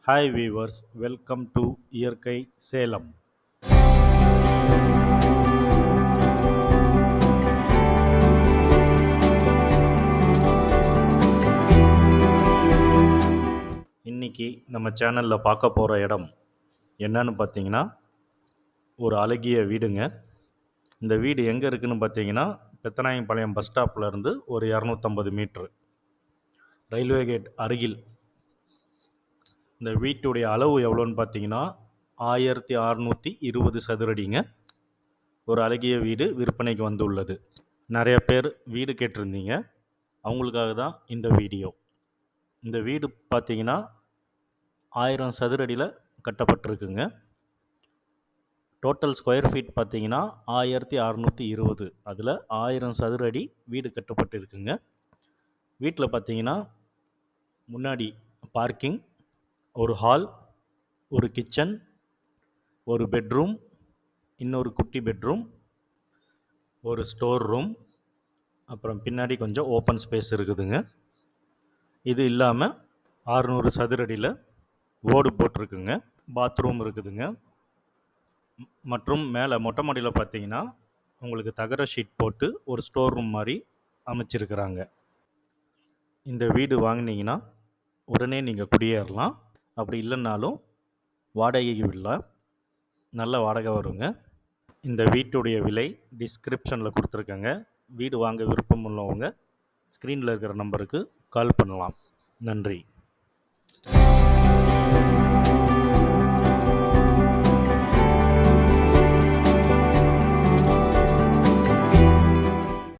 Hi viewers, welcome to இயற்கை சேலம். இன்னைக்கு நம்ம சேனலில் பார்க்க போகிற இடம் என்னன்னு பார்த்தீங்கன்னா, ஒரு அழகிய வீடுங்க. இந்த வீடு எங்கே இருக்குதுன்னு பார்த்தீங்கன்னா, பெத்தநாயம்பாளையம் பஸ் ஸ்டாப்பில் இருந்து ஒரு 250 மீட்ரு ரயில்வே கேட் அருகில். இந்த வீட்டுடைய அளவு எவ்வளோன்னு பார்த்தீங்கன்னா 1620 சதுரடிங்க. ஒரு அழகிய வீடு விற்பனைக்கு வந்துள்ளது. நிறைய பேர் வீடு கேட்டிருந்தீங்க, அவங்களுக்காக தான் இந்த வீடியோ. இந்த வீடு பார்த்தீங்கன்னா 1000 சதுரடியில் கட்டப்பட்டிருக்குங்க. டோட்டல் ஸ்கொயர் ஃபீட் பார்த்தீங்கன்னா 1620. அதில் 1000 சதுரடி வீடு கட்டப்பட்டிருக்குங்க. வீட்டில் பார்த்தீங்கன்னா முன்னாடி பார்க்கிங், ஒரு ஹால், ஒரு கிச்சன், ஒரு பெட்ரூம், இன்னொரு குட்டி பெட்ரூம், ஒரு ஸ்டோர் ரூம், அப்புறம் பின்னாடி கொஞ்சம் ஓப்பன் ஸ்பேஸ் இருக்குதுங்க. இது இல்லாமல் 600 சதுரடியில் ஓடு போட்டிருக்குங்க. பாத்ரூம் இருக்குதுங்க. மற்றும் மேலே மொட்டை மாடியில் பார்த்தீங்கன்னா உங்களுக்கு தகர ஷீட் போட்டு ஒரு ஸ்டோர் ரூம் மாதிரி அமைச்சிருக்கிறாங்க. இந்த வீடு வாங்கினீங்கன்னா உடனே நீங்கள் குடியேறலாம். அப்படி இல்லைன்னாலும் வாடகைக்கு விடலாம். நல்ல வாடகை வருங்க. இந்த வீட்டுடைய விலை டிஸ்கிரிப்ஷனில் கொடுத்துருக்கேங்க. வீடு வாங்க விருப்பம் உள்ளவங்க ஸ்க்ரீனில் இருக்கிற நம்பருக்கு கால் பண்ணலாம். நன்றி.